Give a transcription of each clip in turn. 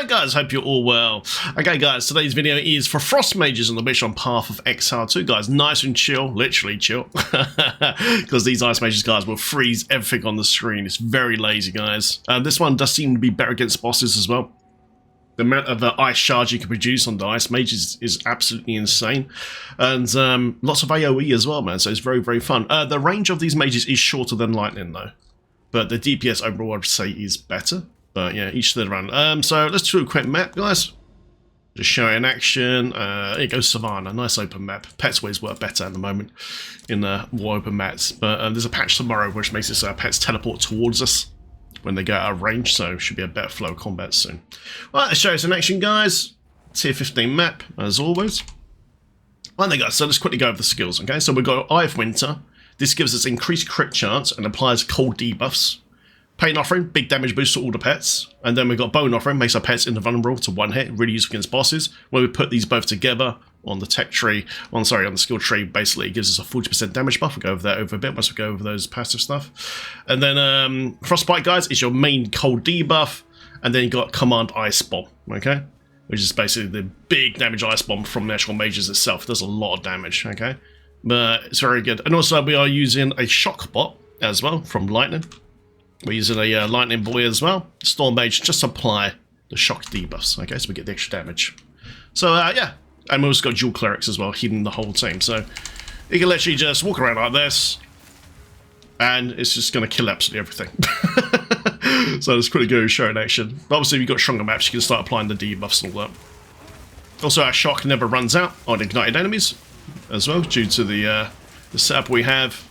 guys, hope you're all well. Okay guys, today's video is for Frost Mages on the mission on Path of Exile 2 guys. Nice and chill, literally chill. Because these Ice Mages guys will freeze everything on the screen. It's very lazy guys. This one does seem to be better against bosses as well. The amount of ice shards you can produce on the Ice Mages is absolutely insane. And lots of AoE as well, man, so it's very, very fun. The range of these mages is shorter than Lightning though. But the DPS overall I'd say is better. But yeah, each to their own. So let's do a quick map, guys. Just show it in action. Here goes Savannah. Nice open map. Pets always work better at the moment in more open maps. But there's a patch tomorrow which makes this pets teleport towards us when they get out of range. So should be a better flow of combat soon. Alright, let's show us in action, guys. Tier 15 map, as always. Right then, guys. So let's quickly go over the skills. Okay, so we've got Eye of Winter. This gives us increased crit chance and applies cold debuffs. Pain Offering, big damage boost to all the pets. And then we've got Bone Offering, makes our pets invulnerable to one hit, really useful against bosses. When we put these both together on the tech tree, on the skill tree, basically it gives us a 40% damage buff. We'll go over that over a bit once we go over those passive stuff. And then Frostbite, guys, is your main cold debuff. And then you've got Command Ice Bomb, okay? Which is basically the big damage ice bomb from the actual mages itself. It does a lot of damage, okay? But it's very good. And also we are using a Shock Bot as well from Lightning. We're using a Lightning Boy as well. Storm Mage, just apply the shock debuffs, okay, so we get the extra damage. So, yeah, and we've also got dual clerics as well, healing the whole team. So, you can literally just walk around like this, and it's just going to kill absolutely everything. So, it's pretty good show in action. But obviously, if you've got stronger maps, you can start applying the debuffs and all that. Also, our shock never runs out on ignited enemies as well, due to the setup we have.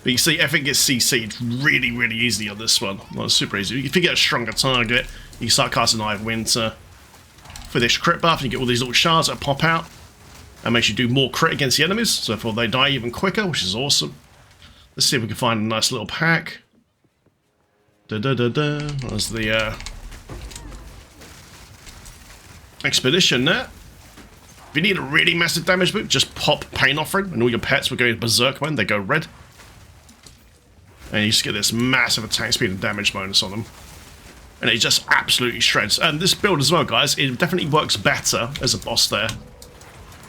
But you see, everything gets CC'd really, really easily on this one. Well, it's super easy. If you get a stronger target, you start casting Eye of Winter for this crit buff, and you get all these little shards that pop out, and makes you do more crit against the enemies, so therefore they die even quicker, which is awesome. Let's see if we can find a nice little pack. There's the Expedition there. If you need a really massive damage boost, just pop Pain Offering, and all your pets will go berserk when they go red. And you just get this massive attack speed and damage bonus on them. And it just absolutely shreds. And this build as well, guys, it definitely works better as a boss there.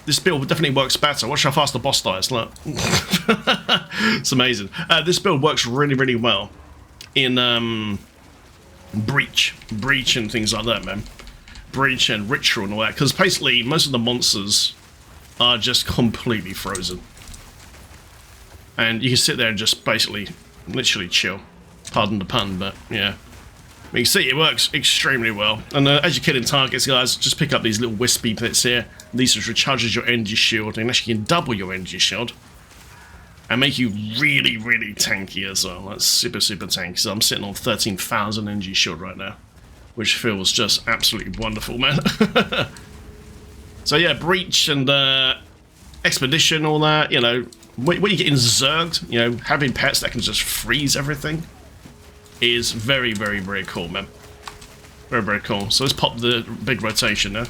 This build definitely works better. Watch how fast the boss dies, look. It's amazing. This build works really, really well in Breach and things like that, man. Breach and Ritual and all that. Because basically, most of the monsters are just completely frozen. And you can sit there and just basically... literally chill. Pardon the pun, but yeah. But you see, it works extremely well. And as you're killing targets, guys, just pick up these little wispy bits here. These just recharges your energy shield, and actually can double your energy shield. And make you really, really tanky as well. That's super, super tanky. So I'm sitting on 13,000 energy shield right now. Which feels just absolutely wonderful, man. So yeah, Breach and Expedition, all that, you know. When you're getting zerged, you know, having pets that can just freeze everything is very, very, very cool, man. Very, very cool. So let's pop the big rotation there.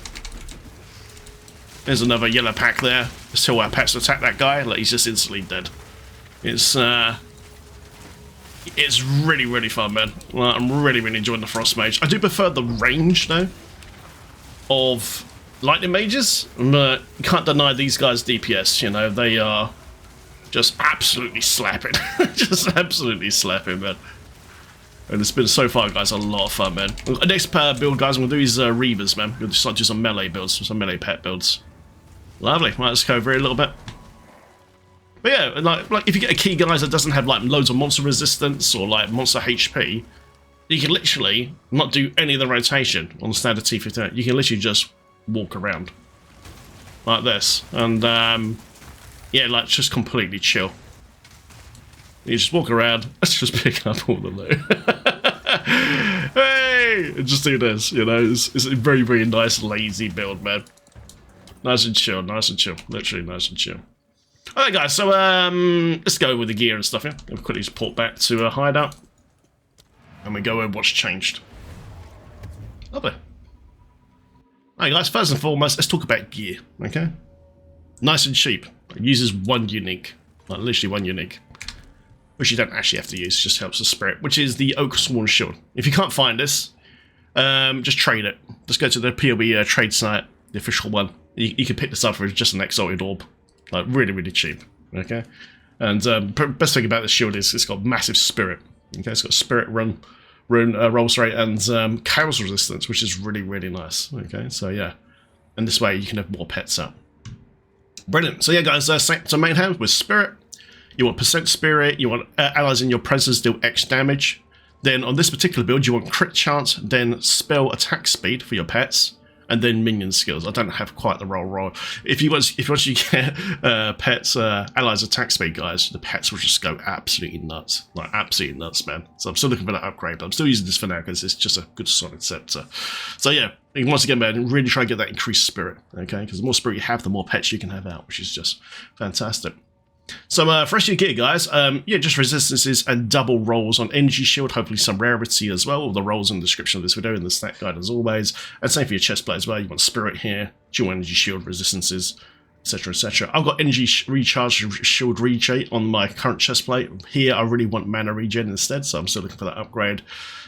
There's another yellow pack there. Let's tell our pets to attack that guy. Like, he's just instantly dead. It's really, really fun, man. Well, I'm really, really enjoying the Frost Mage. I do prefer the range, though, of Lightning Mages, but you can't deny these guys' DPS, you know, they are... just absolutely slapping. Just absolutely slapping, man. And it's been, so far, guys, a lot of fun, man. Next build, guys, I'm going to do is Reavers, man. We'll just do some melee builds, some melee pet builds. Lovely. Right, let's go over here a little bit. But yeah, like if you get a key, guys, that doesn't have, like, loads of monster resistance or, like, monster HP, you can literally not do any of the rotation on the standard T15. You can literally just walk around. Like this. And, yeah, like, just completely chill. You just walk around, let's just pick up all the loot. Hey! And just do this, you know, it's a very, very nice, lazy build, man. Nice and chill, literally nice and chill. Alright, guys, so, let's go with the gear and stuff, yeah? We'll quickly just port back to a hideout. And we go over what's changed. Lovely. Alright, guys, first and foremost, let's talk about gear, okay? Nice and cheap. It uses one unique. Like, literally one unique. Which you don't actually have to use, just helps the spirit. Which is the Oak Sworn Shield. If you can't find this, just trade it. Just go to the PoE trade site, the official one. You can pick this up for just an exalted orb, like really, really cheap. Okay, and best thing about this shield is it's got massive spirit. Okay, it's got spirit rune rolls rate and chaos resistance, which is really, really nice. Okay, so yeah, and this way you can have more pets out. Brilliant. So yeah, guys, so main hand with spirit. You want percent spirit. You want allies in your presence deal X damage. Then on this particular build, you want crit chance, then spell attack speed for your pets, and then minion skills. I don't have quite the roll. If once you get pets allies attack speed, guys, the pets will just go absolutely nuts, like absolutely nuts, man. So I'm still looking for that upgrade, but I'm still using this for now because it's just a good solid scepter. So yeah, once again, man, really try to get that increased spirit, okay? Because the more spirit you have, the more pets you can have out, which is just fantastic. So for rest of your gear, guys, yeah, just resistances and double rolls on energy shield, hopefully some rarity as well. All the rolls in the description of this video and the stat guide as always. And same for your chest plate as well. You want spirit here, dual energy shield resistances, etc, etc. I've got energy recharge shield regen on my current chest plate. Here I really want mana regen instead, so I'm still looking for that upgrade.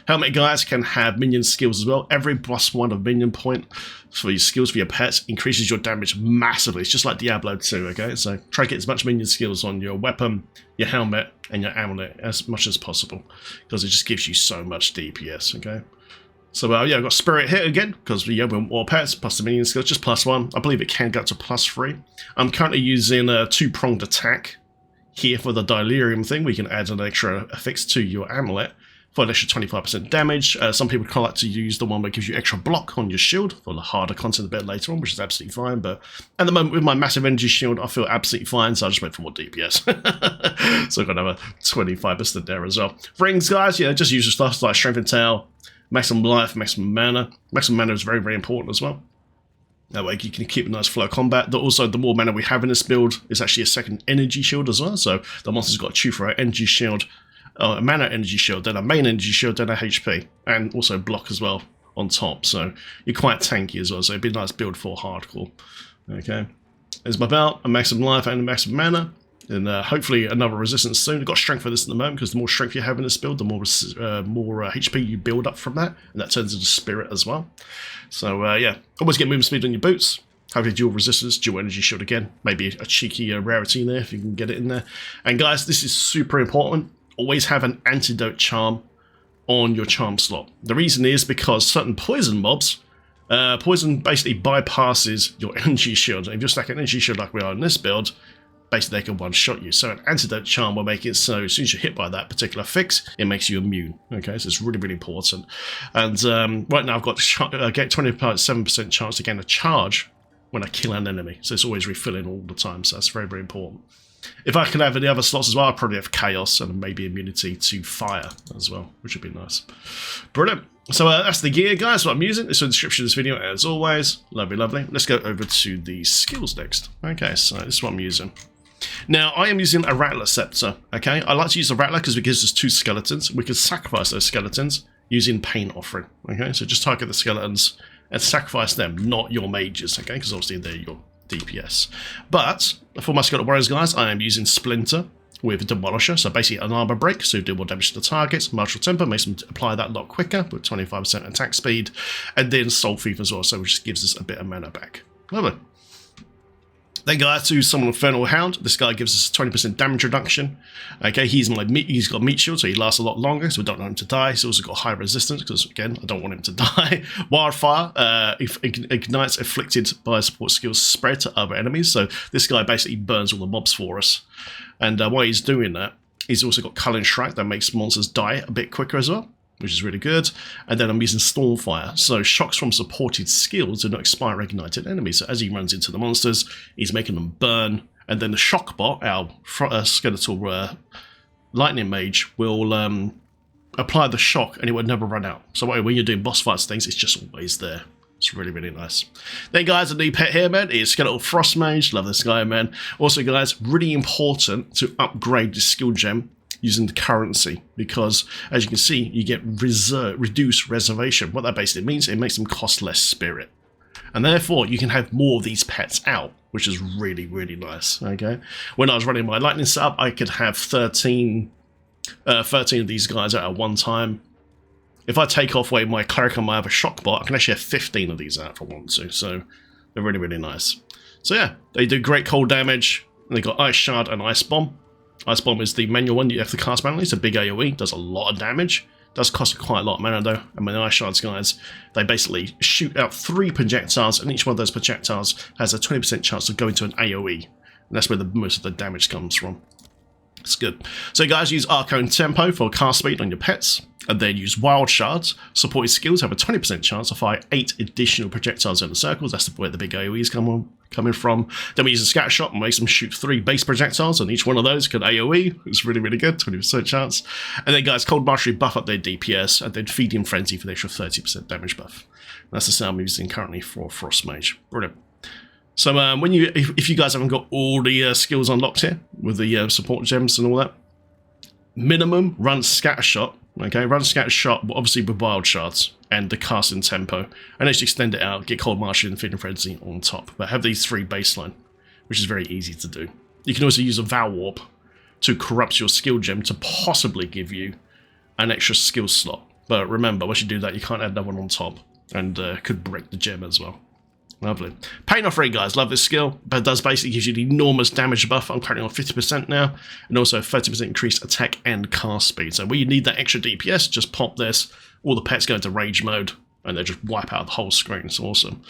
Helmet, guys, can have minion skills as well. Every +1 of minion point for your skills for your pets increases your damage massively. It's just like Diablo 2, okay? So try to get as much minion skills on your weapon, your helmet, and your amulet as much as possible, because it just gives you so much DPS, okay? So yeah, I've got spirit here again, because yeah, we want more pets, plus the minion skills, just +1. I believe it can go up to +3. I'm currently using a 2-pronged attack here for the delirium thing. We can add an extra affix to your amulet for an extra 25% damage. Some people quite like to use the one that gives you extra block on your shield for the harder content a bit later on, which is absolutely fine. But at the moment, with my massive energy shield, I feel absolutely fine, so I just went for more DPS. So I've got another 25% there as well. Rings, guys, yeah, just use your stuff like Strength and Tail, maximum life, maximum mana. Maximum mana is very, very important as well. That way you can keep a nice flow of combat. Also, the more mana we have in this build, is actually a second energy shield as well. So the monster's got to chew for an energy shield, a mana energy shield, then a main energy shield, then a HP, and also block as well on top. So you're quite tanky as well, so it'd be a nice build for hardcore. Okay, there's my belt, a maximum life and a maximum mana, and hopefully another resistance soon. I've got strength for this at the moment, because the more strength you have in this build, the more HP you build up from that, and that turns into spirit as well. So yeah, always get movement speed on your boots. Hopefully dual resistance, dual energy shield again, maybe a cheeky rarity in there if you can get it in there. And guys, this is super important. Always have an antidote charm on your charm slot. The reason is because certain poison mobs, poison basically bypasses your energy shield. And if you're stacking an energy shield like we are in this build, basically they can one-shot you. So an antidote charm will make it so as soon as you're hit by that particular fix, it makes you immune. Okay, so it's really, really important. And right now I've got get 27% chance to gain a charge when I kill an enemy. So it's always refilling all the time, so that's very, very important. If I could have any other slots as well, I'd probably have Chaos and maybe immunity to fire as well, which would be nice. Brilliant. So that's the gear, guys, what I'm using. It's in the description of this video, as always. Lovely, lovely. Let's go over to the skills next. Okay, so this is what I'm using. Now, I am using a Rattler Scepter, okay? I like to use the Rattler because it gives us 2 skeletons. We can sacrifice those skeletons using Pain Offering, okay? So just target the skeletons and sacrifice them, not your mages, okay? Because obviously they're your DPS. But for my skeleton warriors, guys, I am using Splinter with Demolisher, so basically an armor break, so do more damage to the targets. Martial Temper makes them apply that a lot quicker with 25% attack speed, and then Soul Thief as well, so which gives us a bit of mana back. Lovely. Then guys, to Summon Infernal Hound. This guy gives us 20% damage reduction. Okay, he's got meat shield, so he lasts a lot longer, so we don't want him to die. He's also got high resistance, because again, I don't want him to die. Wildfire ignites afflicted by support skills spread to other enemies. So this guy basically burns all the mobs for us. And while he's doing that, he's also got Culling Strike that makes monsters die a bit quicker as well, which is really good. And then I'm using Stormfire. So shocks from supported skills do not expire ignited enemies. So as he runs into the monsters, he's making them burn. And then the shock bot, our skeletal lightning mage, will apply the shock and it will never run out. So when you're doing boss fights things, it's just always there. It's really, really nice. Then guys, the new pet here, man, is Skeletal Frost Mage. Love this guy, man. Also guys, really important to upgrade the skill gem using the currency, because as you can see, you get reduced reservation. What that basically means, it makes them cost less spirit, and therefore you can have more of these pets out, which is really, really nice. Okay, when I was running my lightning setup, I could have 13 of these guys out at one time, if I take off away my cleric and my other shock bot, I can actually have 15 of these out if I want to. So they're really, really nice. So yeah, they do great cold damage. And they got Ice Shard and Ice Bomb. Ice Bomb is the manual one you have to cast manually. It's a big AoE, does a lot of damage. Does cost quite a lot of mana though. And with the Ice Shards, guys, they basically shoot out 3 projectiles, and each one of those projectiles has a 20% chance of going to an AoE. And that's where most of the damage comes from. It's good. So guys, use Arcane Tempo for cast speed on your pets, and then use Wild Shards. Supported skills have a 20% chance to fire 8 additional projectiles in the circles. That's where the big AoEs coming from. Then we use a Scatter Shot and makes them shoot 3 base projectiles, and each one of those could AoE. It's really, really good, 20% chance. And then guys, Cold Mastery buff up their DPS, and then Feeding Frenzy for the extra 30% damage buff. That's the sound I'm using currently for Frost Mage. Brilliant. So if you guys haven't got all the skills unlocked here with the support gems and all that, minimum run Scatter Shot. Okay, run Scatter Shot, obviously with Wild Shards and the casting tempo, and as you extend it out, get Cold Mastery and Feeding Frenzy on top. But have these 3 baseline, which is very easy to do. You can also use a Vow Warp to corrupt your skill gem to possibly give you an extra skill slot. But remember, once you do that, you can't add another one on top, and could break the gem as well. Lovely. Pain off rate, guys. Love this skill, but it does basically gives you the enormous damage buff. I'm currently on 50% now, and also 30% increased attack and cast speed. So when you need that extra DPS, just pop this. All the pets go into rage mode, and they just wipe out the whole screen. It's awesome.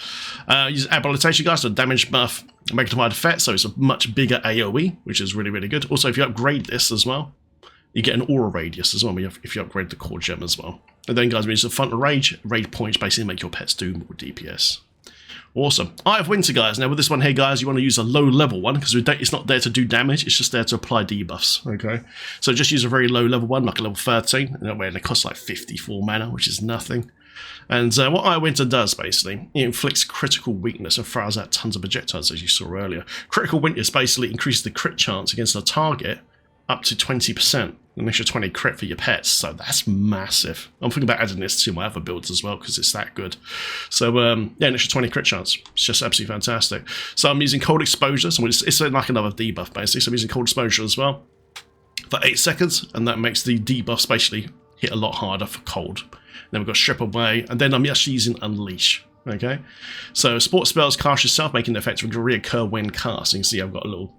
Use Habilitation, guys, for damage buff, magnified effect, so it's a much bigger AoE, which is really, really good. Also, if you upgrade this as well, you get an aura radius as well if you upgrade the core gem as well. And then, guys, we use the Font of Rage. Rage points basically make your pets do more DPS. Awesome. Eye of Winter, guys. Now with this one here, guys, you want to use a low level one because it's not there to do damage, it's just there to apply debuffs. Okay, so just use a very low level one, like a level 13, and it costs like 54 mana, which is nothing. And what Eye of Winter does, basically, it inflicts critical weakness and fires out tons of projectiles, as you saw earlier. Critical weakness basically increases the crit chance against a target up to 20%. An extra 20 crit for your pets, so that's massive. I'm thinking about adding this to my other builds as well because it's that good. So yeah, an extra 20 crit chance. It's just absolutely fantastic. So I'm using Cold Exposure, so it's like another debuff basically. So I'm using Cold Exposure as well for 8 seconds, and that makes the debuffs basically hit a lot harder for cold. Then we've got Strip Away, and then I'm actually using Unleash. Okay, so Sport Spells cast yourself, making the effect reoccur when cast. You can see I've got a little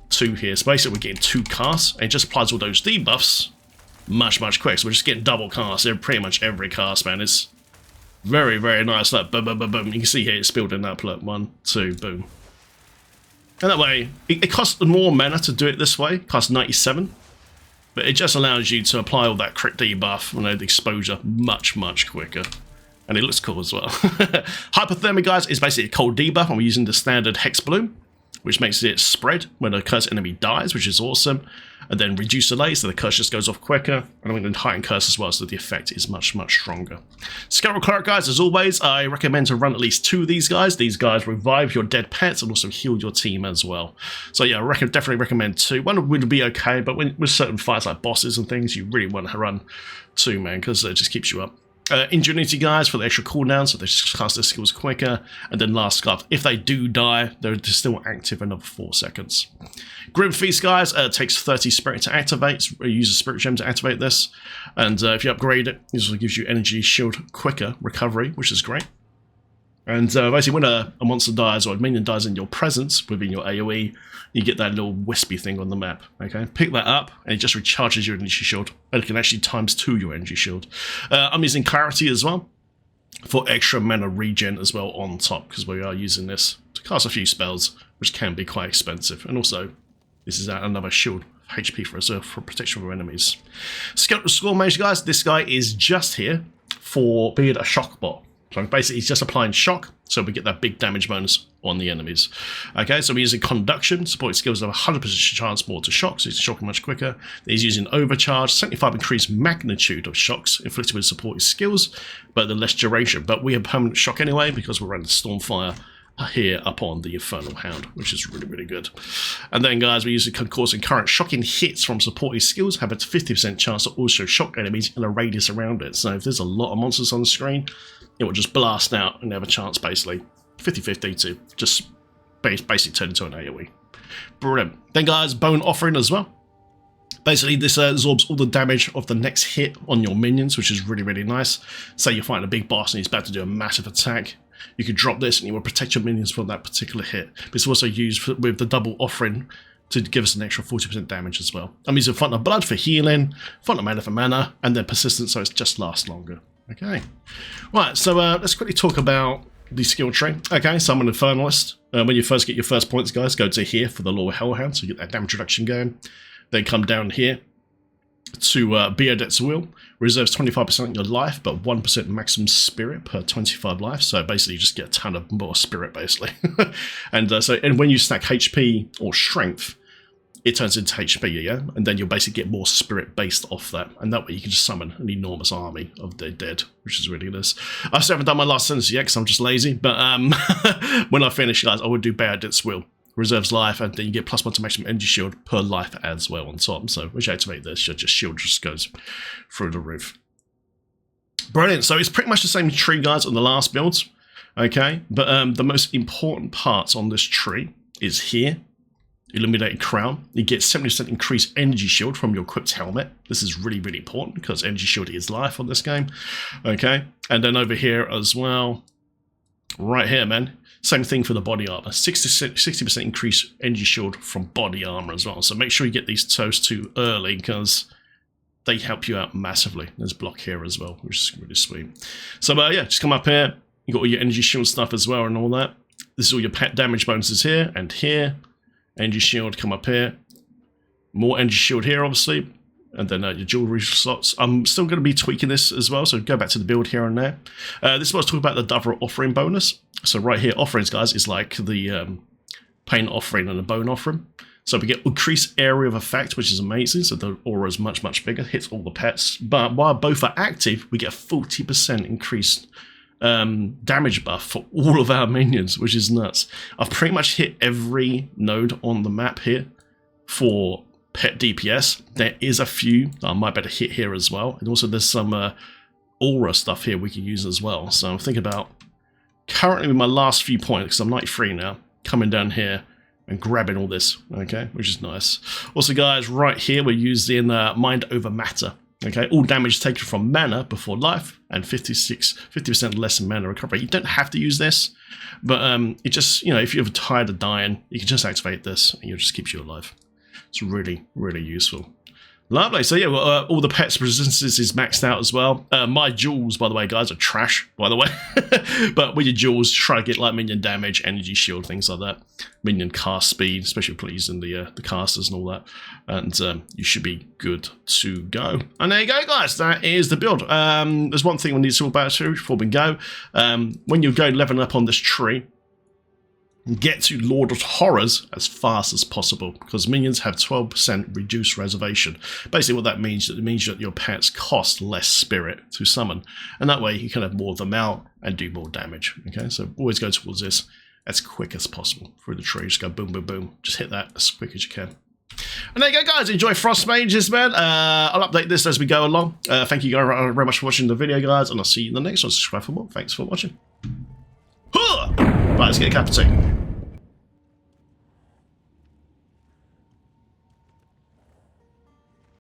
2 here, so basically we're getting 2 casts, and it just applies all those debuffs much quicker. So we're just getting double casts pretty much every cast, man. It's very, very nice. Look, boom, boom, boom, boom. You can see here it's building up. Look, 1, 2, boom. And that way, it costs more mana to do it this way. It costs 97, but it just allows you to apply all that crit debuff, the exposure much quicker. And it looks cool as well. Hypothermia, guys, is basically a cold debuff, and we're using the standard Hex Bloom, which makes it spread when a cursed enemy dies, which is awesome. And then reduce delay, so the curse just goes off quicker. And I'm going to heighten curse as well, so the effect is much stronger. Scout Cleric, guys, as always, I recommend to run at least 2 of these guys. These guys revive your dead pets and also heal your team as well. So yeah, I definitely recommend 2. 1 would be okay, but with certain fights like bosses and things, you really want to run 2, man, because it just keeps you up. Ingenuity, guys, for the extra cooldown, so they just cast their skills quicker. And then Last Scarf, if they do die, they're still active another 4 seconds. Grim Feast, guys, takes 30 spirit to activate. Use a spirit gem to activate this. And if you upgrade it, this also gives you energy shield quicker recovery, which is great. And basically when a monster dies or a minion dies in your presence within your AoE, you get that little wispy thing on the map. Okay, pick that up and it just recharges your energy shield, and it can actually ×2 your energy shield. I'm using Clarity as well for extra mana regen as well on top, because we are using this to cast a few spells, which can be quite expensive. And also, this is another shield HP for reserve for protection from enemies. Skeletal Skull Mage, guys, this guy is just here for being a shock bot. So basically, he's just applying shock, so we get that big damage bonus on the enemies. Okay, so we're using Conduction. Supported skills have a 100% chance more to shock, so he's shocking much quicker. He's using Overcharge, 75 increased magnitude of shocks inflicted with supported skills, but the less duration. But we have permanent shock anyway, because we're running Stormfire here upon the Infernal Hound, which is really good. And then, guys, we're using Concourse and Current. Shocking hits from supported skills have a 50% chance to also shock enemies in a radius around it. So if there's a lot of monsters on the screen, it will just blast out and have a chance, basically 50-50 to just basically turn into an AoE. Brilliant. Then, guys, Bone Offering as well. Basically, this absorbs all the damage of the next hit on your minions, which is really, really nice. Say you're fighting a big boss and he's about to do a massive attack. You can drop this and you will protect your minions from that particular hit. But it's also used with the double offering to give us an extra 40% damage as well. I'm using Font of Blood for healing, Font of Mana for mana, and then Persistence, so it just lasts longer. Okay. Right, so let's quickly talk about the skill tree. Okay, so I'm an Infernalist. When you first get your first points, guys, go to here for the Law Hellhound, so you get that damage reduction going. Then come down here to Beardet's Will. Reserves 25% of your life, but 1% maximum spirit per 25 life. So basically you just get a ton of more spirit, basically. and when you stack HP or strength, it turns into HP, yeah? And then you'll basically get more spirit based off that. And that way you can just summon an enormous army of the dead, which is really nice. I still haven't done my last sentence yet because I'm just lazy. But when I finish, guys, I would do Beardet's Will. Reserves life, and then you get +1 to maximum energy shield per life as well on top. So once you activate this, your shield just goes through the roof. Brilliant. So it's pretty much the same tree, guys, on the last builds. Okay, but the most important parts on this tree is here. Illuminated Crown. You get 70% increased energy shield from your equipped helmet. This is really, really important because energy shield is life on this game. Okay, and then over here as well, right here, man. Same thing for the body armor. 60% increased energy shield from body armor as well. So make sure you get these toast two early because they help you out massively. There's block here as well, which is really sweet. So yeah, just come up here. You got all your energy shield stuff as well and all that. This is all your pet damage bonuses here and here. Energy shield, come up here. More energy shield here, obviously. And then your jewelry slots. I'm still going to be tweaking this as well, so go back to the build here and there. This is what I was talking about, the Dovra offering bonus. So right here, offerings, guys, is like the pain offering and the bone offering. So we get increased area of effect, which is amazing. So the aura is much, much bigger, hits all the pets. But while both are active, we get 40% increased damage buff for all of our minions, which is nuts. I've pretty much hit every node on the map here for pet DPS. There is a few that I might better hit here as well. And also there's some aura stuff here we can use as well. So I'm thinking about currently with my last few points, because I'm 93 now, coming down here and grabbing all this, okay, which is nice. Also, guys, right here we're using Mind Over Matter. Okay, all damage taken from mana before life and 50% less in mana recovery. You don't have to use this, but it just, you know, if you're tired of dying, you can just activate this and it just keeps you alive. It's really, really useful. Lovely. So yeah, well, all the pets' resistances is maxed out as well. My jewels, by the way, guys, are trash, by the way. But with your jewels, try to get like minion damage, energy shield, things like that. Minion cast speed, especially please in the casters and all that. And you should be good to go. And there you go, guys. That is the build. There's one thing we need to talk about too before we go. When you go leveling up on this tree, get to Lord of Horrors as fast as possible because minions have 12% reduced reservation. Basically what that means, it means that your pets cost less spirit to summon, and that way you can have more of them out and do more damage. Okay, so always go towards this as quick as possible through the tree. Just go boom, boom, boom. Just hit that as quick as you can. And there you go, guys. Enjoy Frost Mages, man. I'll update this as we go along. Thank you guys very much for watching the video, guys, and I'll see you in the next one. Subscribe for more. Thanks for watching. Right, let's get a cup of tea.